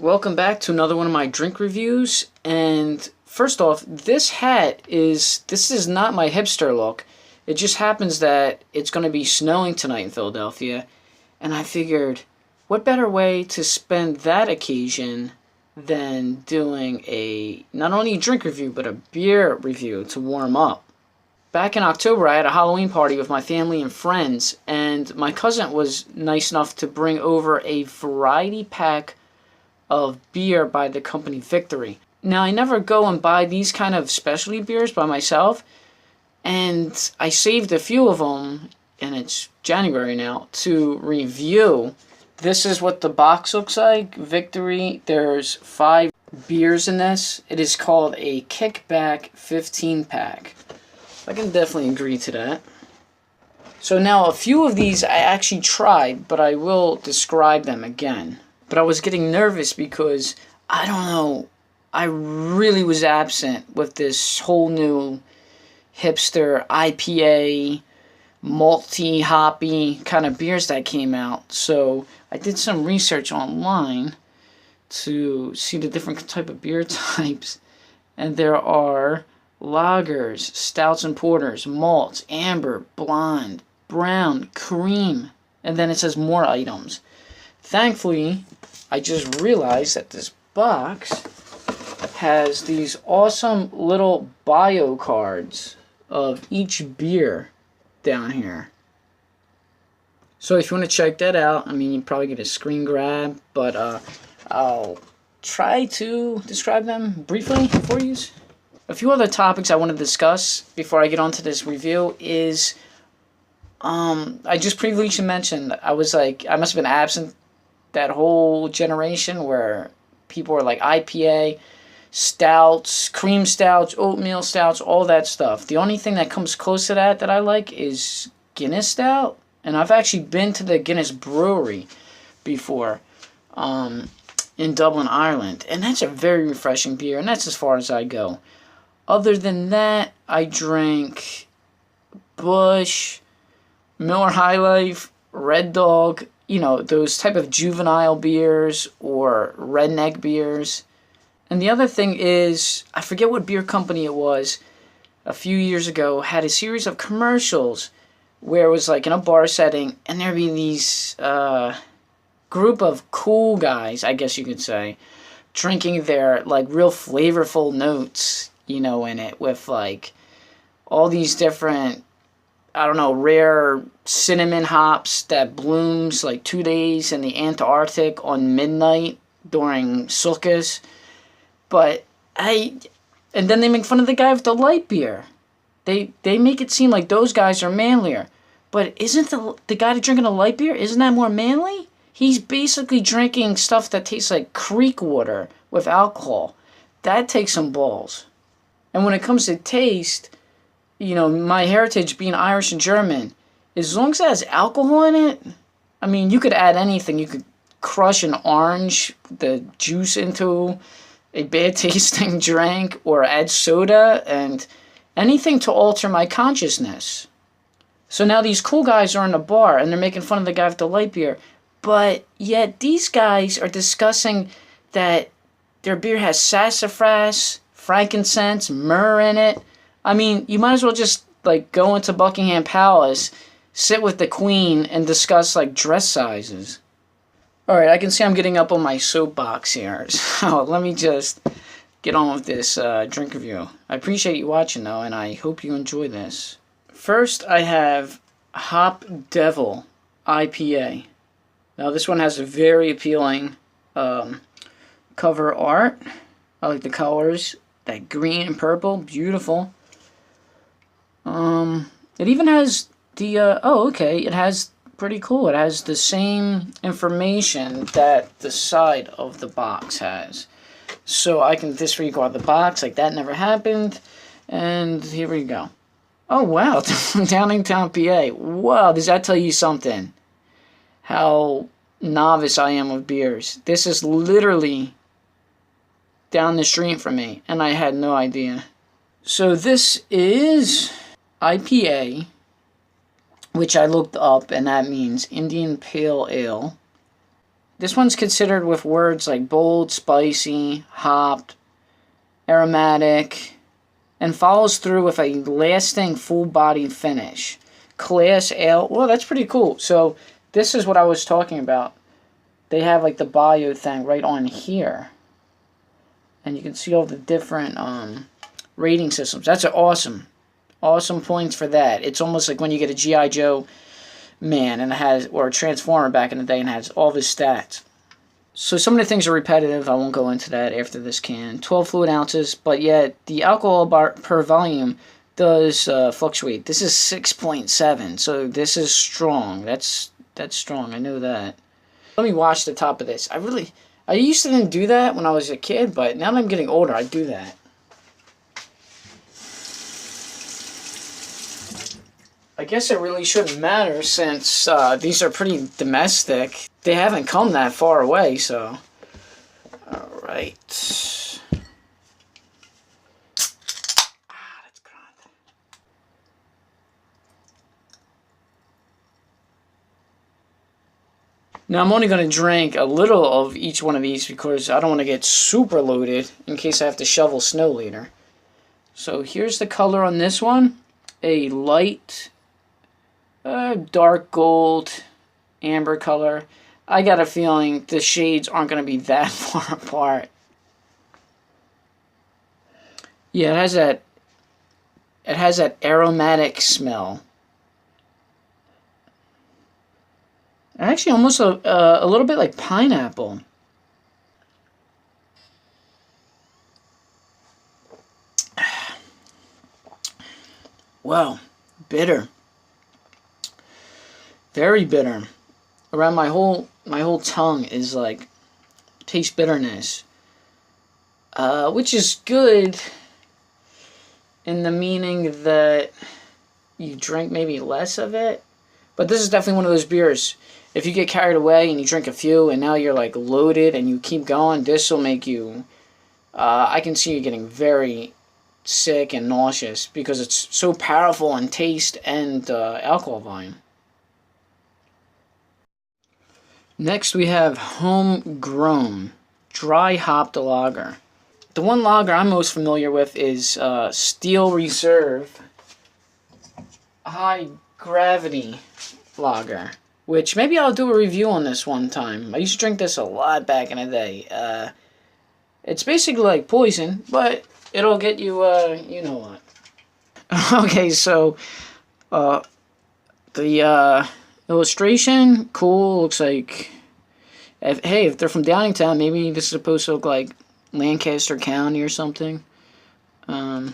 Welcome back to another one of my drink reviews. And first off, this is not my hipster look. It just happens that it's going to be snowing tonight in Philadelphia, and I figured, what better way to spend that occasion than doing a not only a drink review but a beer review to warm up. Back in October, I had a Halloween party with my family and friends, and my cousin was nice enough to bring over a variety pack of beer by the company Victory. Now, I never go and buy these kind of specialty beers by myself, and I saved a few of them, and it's January now, to review. This is what the box looks like. Victory, there's 5 beers in this. It is called a Kickback 15-pack. I can definitely agree to that. So now, a few of these I actually tried, but I will describe them again. But I was getting nervous because, I don't know, I really was absent with this whole new hipster IPA, multi-hoppy kind of beers that came out. So I did some research online to see the different type of beer types. And there are lagers, stouts and porters, malts, amber, blonde, brown, cream. And then it says more items. Thankfully, I just realized that this box has these awesome little bio cards of each beer down here. So if you want to check that out, I mean, you probably get a screen grab, but I'll try to describe them briefly for you. A few other topics I want to discuss before I get on to this review is, I just previously mentioned, I must have been absent that whole generation where people were like IPA, stouts, cream stouts, oatmeal stouts, all that stuff. The only thing that comes close to that I like is Guinness Stout. And I've actually been to the Guinness Brewery before in Dublin, Ireland. And that's a very refreshing beer, and that's as far as I go. Other than that, I drink Busch, Miller High Life, Red Dog, you know, those type of juvenile beers or redneck beers. And the other thing is, I forget what beer company it was, a few years ago, had a series of commercials where it was like in a bar setting, and there'd be these group of cool guys, I guess you could say, drinking their like real flavorful notes, you know, in it, with like all these different, I don't know, rare cinnamon hops that blooms like 2 days in the Antarctic on midnight during Sukkot. And then they make fun of the guy with the light beer. They make it seem like those guys are manlier. But isn't the guy drinking a light beer, isn't that more manly? He's basically drinking stuff that tastes like creek water with alcohol. That takes some balls. And when it comes to taste, you know, my heritage being Irish and German, as long as it has alcohol in it, I mean, you could add anything. You could crush an orange, the juice into a bad tasting drink, or add soda, and anything to alter my consciousness. So now these cool guys are in a bar, and they're making fun of the guy with the light beer, but yet these guys are discussing that their beer has sassafras, frankincense, myrrh in it. I mean, you might as well just, like, go into Buckingham Palace, sit with the Queen, and discuss, like, dress sizes. Alright, I can see I'm getting up on my soapbox here, so let me just get on with this drink review. I appreciate you watching, though, and I hope you enjoy this. First, I have Hop Devil IPA. Now, this one has a very appealing cover art. I like the colors. That green and purple, beautiful. It even has the, it has, pretty cool, it has the same information that the side of the box has. So I can disregard the box, like that never happened, and here we go. Oh wow, Downingtown, PA. Wow, does that tell you something? How novice I am with beers. This is literally down the street from me, and I had no idea. So this is IPA, which I looked up, and that means Indian Pale Ale. This one's considered with words like bold, spicy, hopped, aromatic, and follows through with a lasting full-body finish. Class ale. Well, that's pretty cool. So this is what I was talking about. They have like the bio thing right on here. And you can see all the different rating systems. That's awesome. Awesome points for that. It's almost like when you get a G.I. Joe man and it has, or a Transformer back in the day and has all of his stats. So some of the things are repetitive. I won't go into that after this can. 12 fluid ounces, but yet the alcohol per volume does fluctuate. This is 6.7, so this is strong. That's strong. I know that. Let me wash the top of this. I used to didn't do that when I was a kid, but now that I'm getting older, I do that. I guess it really shouldn't matter since these are pretty domestic. They haven't come that far away, so. Alright. That's good. Now I'm only going to drink a little of each one of these because I don't want to get super loaded in case I have to shovel snow later. So here's the color on this one. A light dark gold, amber color. I got a feeling the shades aren't going to be that far apart. Yeah, it has that aromatic smell. Actually, almost a little bit like pineapple. Wow, bitter. Very bitter. Around my whole tongue is like taste bitterness, which is good in the meaning that you drink maybe less of it. But this is definitely one of those beers. If you get carried away and you drink a few and now you're like loaded and you keep going, this will make you. I can see you getting very sick and nauseous because it's so powerful in taste and alcohol volume. Next we have Homegrown Dry Hopped Lager. The one lager I'm most familiar with is Steel Reserve High Gravity Lager, which maybe I'll do a review on this one time. I used to drink this a lot back in the day. It's basically like poison, but it'll get you, you know what. Okay, so the illustration, cool. Looks like, if they're from Downingtown, maybe this is supposed to look like Lancaster County or something. Bio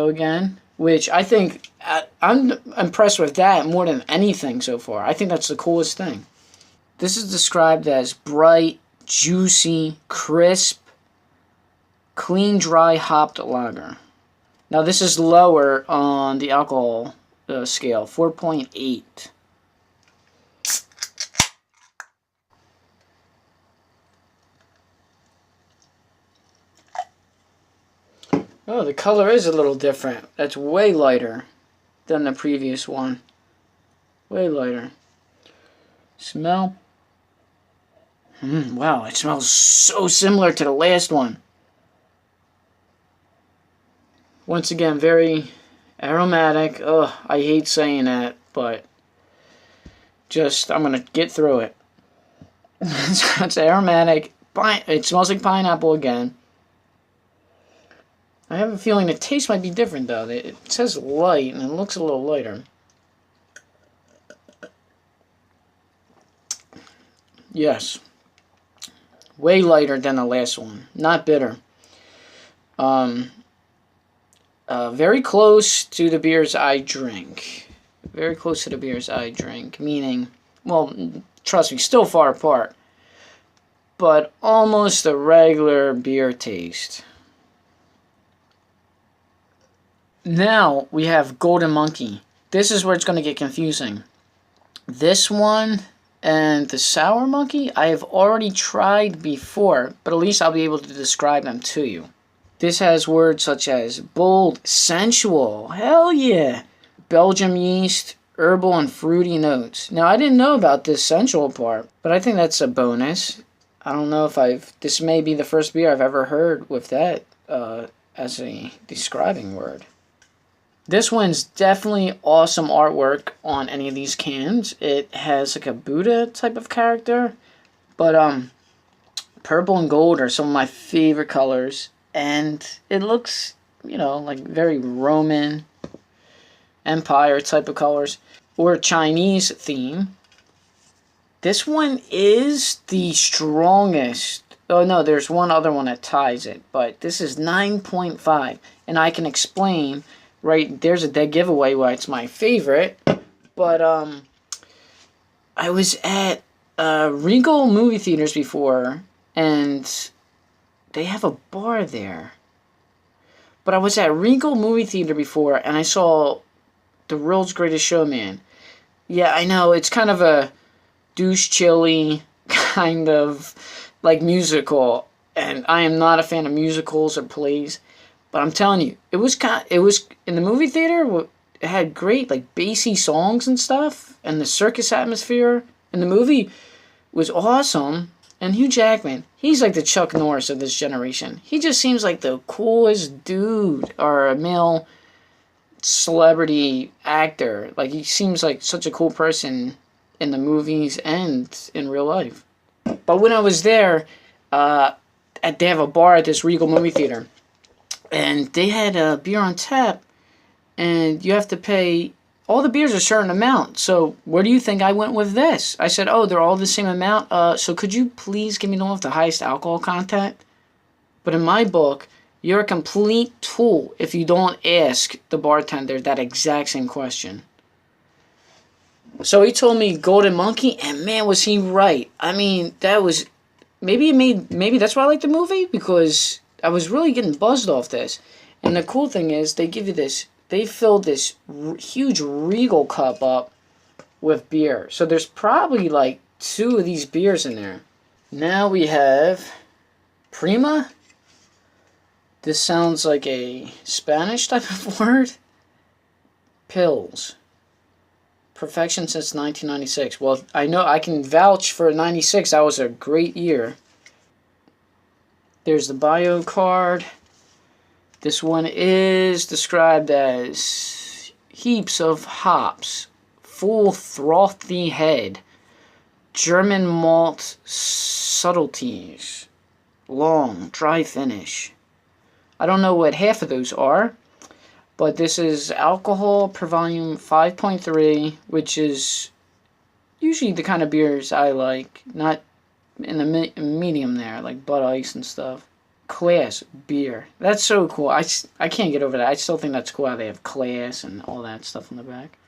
again, which I think I'm impressed with that more than anything so far. I think that's the coolest thing. This is described as bright, juicy, crisp, clean, dry hopped lager. Now this is lower on the alcohol scale, 4.8. Oh, the color is a little different. That's way lighter than the previous one. Way lighter. Smell. Wow, it smells so similar to the last one. Once again, very aromatic. Ugh, I hate saying that, but just, I'm going to get through it. It's aromatic. It smells like pineapple again. I have a feeling the taste might be different, though. It says light, and it looks a little lighter. Yes. Way lighter than the last one. Not bitter. Very close to the beers I drink. Very close to the beers I drink. Meaning, well, trust me, still far apart. But almost a regular beer taste. Now we have Golden Monkey. This is where it's going to get confusing. This one and the Sour Monkey I have already tried before, but at least I'll be able to describe them to you. This has words such as bold, sensual, hell yeah, Belgium yeast, herbal and fruity notes. Now, I didn't know about this sensual part, but I think that's a bonus. I don't know if this may be the first beer I've ever heard with that as a describing word. This one's definitely awesome artwork on any of these cans. It has like a Buddha type of character, but purple and gold are some of my favorite colors, and it looks, you know, like very Roman Empire type of colors or Chinese theme. This one is the strongest. Oh no, there's one other one that ties it, but this is 9.5, and I can explain. Right, there's a dead giveaway why it's my favorite, but I was at Regal movie theaters before, and they have a bar there. But I was at Regal movie theater before, and I saw The World's Greatest Showman. Yeah, I know, it's kind of a douche chilly kind of like musical, and I am not a fan of musicals or plays. But I'm telling you, it was in the movie theater. It had great like bassy songs and stuff, and the circus atmosphere in the movie was awesome. And Hugh Jackman, he's like the Chuck Norris of this generation. He just seems like the coolest dude or a male celebrity actor. Like he seems like such a cool person in the movies and in real life. But when I was there, they have a bar at this Regal movie theater. And they had a beer on tap, and you have to pay. All the beers are a certain amount. So where do you think I went with this? I said, oh, they're all the same amount. So could you please give me the one with the highest alcohol content? But in my book, you're a complete tool if you don't ask the bartender that exact same question. So he told me Golden Monkey, and man, was he right. I mean, that was maybe that's why I like the movie, because I was really getting buzzed off this. And the cool thing is, they filled this huge Regal cup up with beer. So there's probably like 2 of these beers in there. Now we have Prema. This sounds like a Spanish type of word. Pills. Perfection since 1996. Well, I know I can vouch for 96. That was a great year. There's the bio card. This one is described as heaps of hops, full frothy head, German malt subtleties, long, dry finish. I don't know what half of those are, but this is alcohol per volume 5.3, which is usually the kind of beers I like, not in the medium there, like Bud Ice and stuff. Class beer. That's so cool. I can't get over that. I still think that's cool how they have class and all that stuff on the back.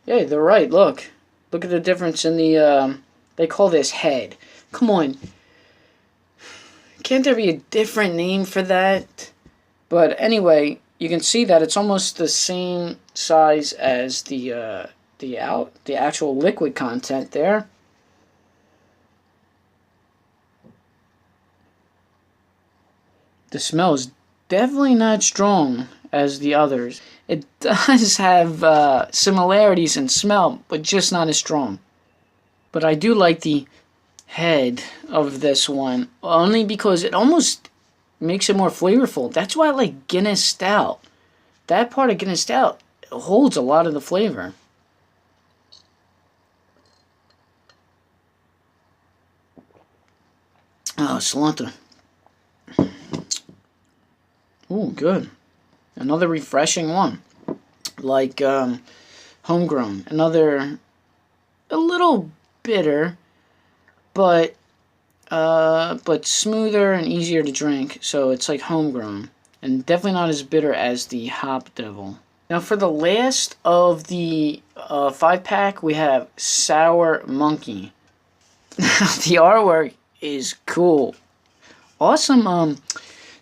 Yeah, they're right. Look at the difference in the, they call this head. Come on. Can't there be a different name for that? But anyway, you can see that it's almost the same size as the actual liquid content there. The smell is definitely not strong as the others. It does have similarities in smell, but just not as strong. But I do like the head of this one, only because it almost makes it more flavorful. That's why I like Guinness Stout. That part of Guinness Stout holds a lot of the flavor. Oh, cilantro. Ooh, good. Another refreshing one. Like homegrown. Another, a little bitter, but smoother and easier to drink. So it's like homegrown. And definitely not as bitter as the Hop Devil. Now for the last of the 5-pack, we have Sour Monkey. The artwork is cool. Awesome.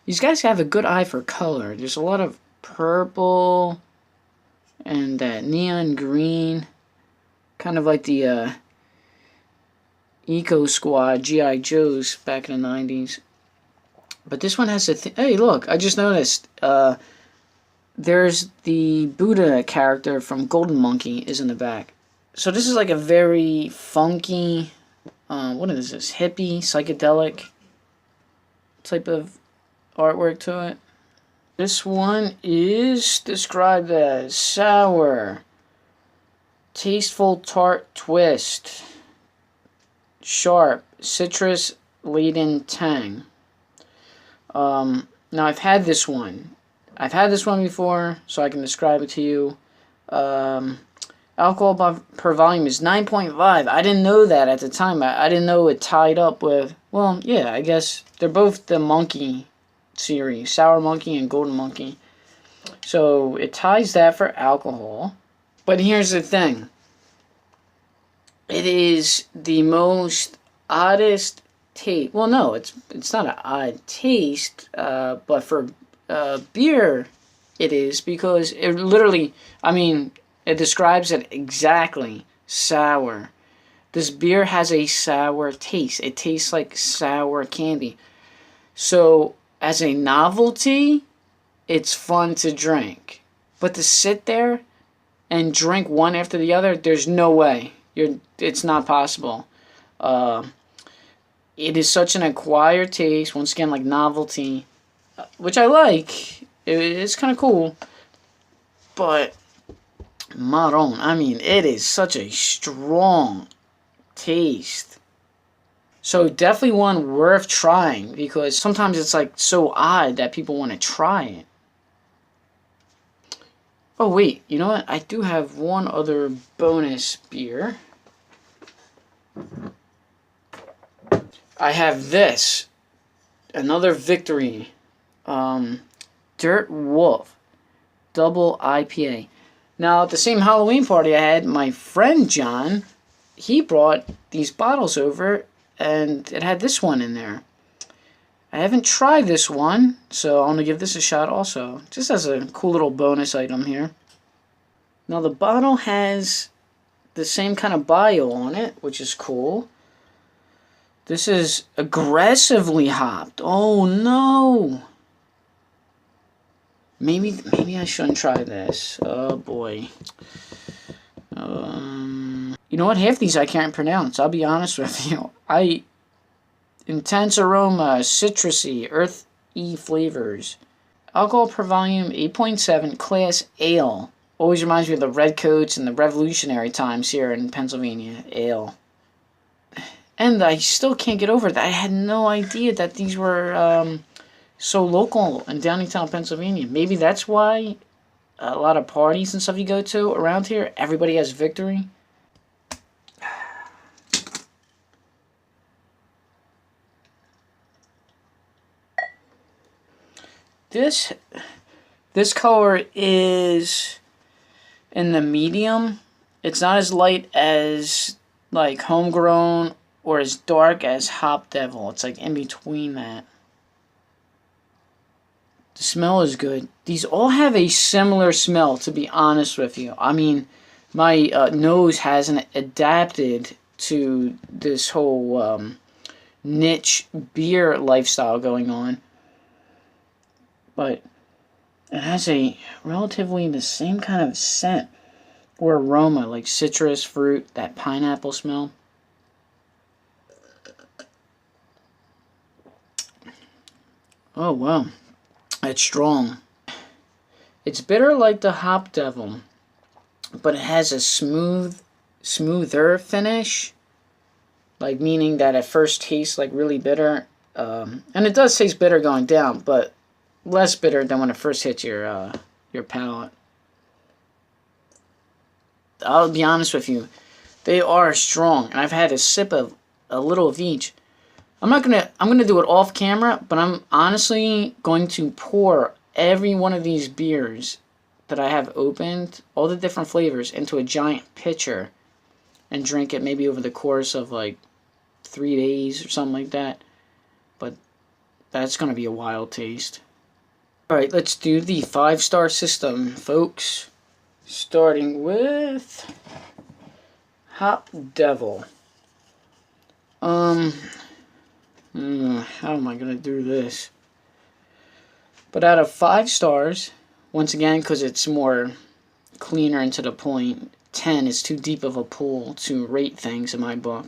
These guys have a good eye for color. There's a lot of purple and that neon green. Kind of like the Eco Squad, G.I. Joes back in the 90s. But this one has a... Hey, look, I just noticed. There's the Buddha character from Golden Monkey is in the back. So this is like a very funky, what is this, hippie, psychedelic type of artwork to it. This one is described as sour, tasteful tart twist, sharp, citrus-laden tang. Now I've had this one. I've had this one before, so I can describe it to you. Alcohol per volume is 9.5. I didn't know that at the time. I didn't know it tied up with... Well, yeah, I guess they're both the Monkey series. Sour Monkey and Golden Monkey. So it ties that for alcohol. But here's the thing. It is the most oddest taste. Well, no, it's not an odd taste. But for beer, it is. Because it literally... I mean... It describes it exactly. Sour. This beer has a sour taste. It tastes like sour candy. So, as a novelty, it's fun to drink. But to sit there and drink one after the other, there's no way. It's not possible. It is such an acquired taste. Once again, like novelty. Which I like. It's kind of cool. But... Marron, I mean, it is such a strong taste. So definitely one worth trying, because sometimes it's like so odd that people want to try it. Oh wait, you know what? I do have one other bonus beer. I have this. Another Victory. Dirt Wolf. Double IPA. Now, at the same Halloween party I had, my friend John, he brought these bottles over, and it had this one in there. I haven't tried this one, so I'm going to give this a shot also. Just as a cool little bonus item here. Now, the bottle has the same kind of bio on it, which is cool. This is aggressively hopped. Oh, no! Maybe I shouldn't try this. Oh boy. You know what? Half these I can't pronounce. I'll be honest with you. Intense aroma, citrusy, earthy flavors. Alcohol per volume 8.7, class ale. Always reminds me of the Redcoats and the revolutionary times here in Pennsylvania. Ale. And I still can't get over that. I had no idea that these were so local in Downingtown, Pennsylvania. Maybe that's why a lot of parties and stuff you go to around here, everybody has Victory. This color is in the medium. It's not as light as like Homegrown or as dark as Hop Devil. It's like in between that. The smell is good. These all have a similar smell, to be honest with you. I mean, my nose hasn't adapted to this whole niche beer lifestyle going on. But it has a relatively the same kind of scent or aroma, like citrus, fruit, that pineapple smell. Oh, wow. It's strong. It's bitter like the Hop Devil, but it has a smoother finish. Like, meaning that at first tastes like really bitter. And it does taste bitter going down, but less bitter than when it first hits your palate. I'll be honest with you. They are strong, and I've had a sip of a little of each. I'm gonna do it off camera, but I'm honestly going to pour every one of these beers that I have opened, all the different flavors, into a giant pitcher and drink it maybe over the course of like 3 days or something like that. But that's gonna be a wild taste. Alright, let's do the 5-star system, folks. Starting with Hop Devil. How am I gonna do this? But out of 5 stars, once again, because it's more cleaner and to the point, 10 is too deep of a pool to rate things in my book.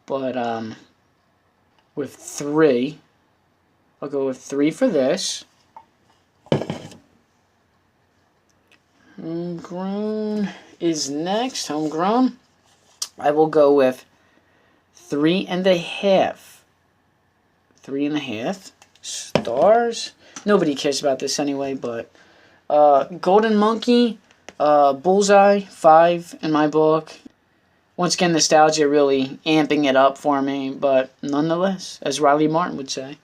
But with 3, I'll go with 3 for this. Homegrown is next. Homegrown. I will go with 3.5. 3.5 stars. Nobody cares about this anyway, but Golden Monkey, Bullseye, 5 in my book. Once again, nostalgia really amping it up for me, but nonetheless, as Riley Martin would say.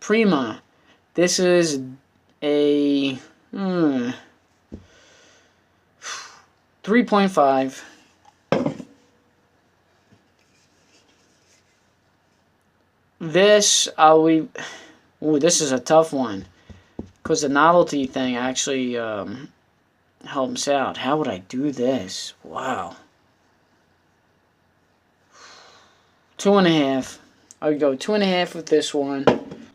Prema. This is a 3.5. This, this is a tough one, because the novelty thing actually helps out. How would I do this? Wow. 2.5. I would go 2.5 with this one.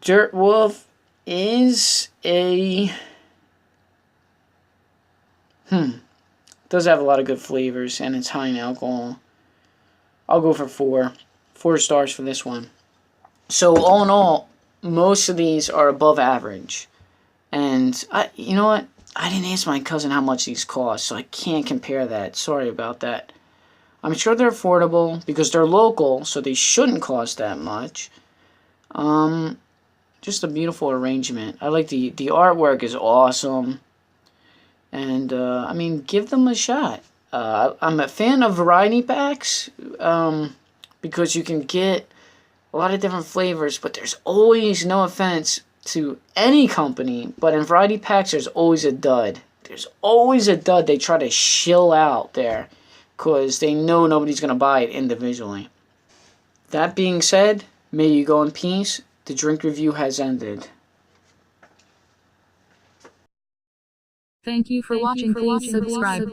Dirt Wolf is a does have a lot of good flavors, and it's high in alcohol. I'll go for 4. 4 stars for this one. So all in all, most of these are above average. And you know what? I didn't ask my cousin how much these cost, so I can't compare that. Sorry about that. I'm sure they're affordable because they're local, so they shouldn't cost that much. Just a beautiful arrangement. I like the artwork is awesome. And, I mean, give them a shot. I'm a fan of variety packs, because you can get a lot of different flavors, but there's always, no offense to any company, but in variety packs, there's always a dud. There's always a dud they try to shill out there, because they know nobody's going to buy it individually. That being said, may you go in peace. The drink review has ended. Thank you for watching. Please subscribe.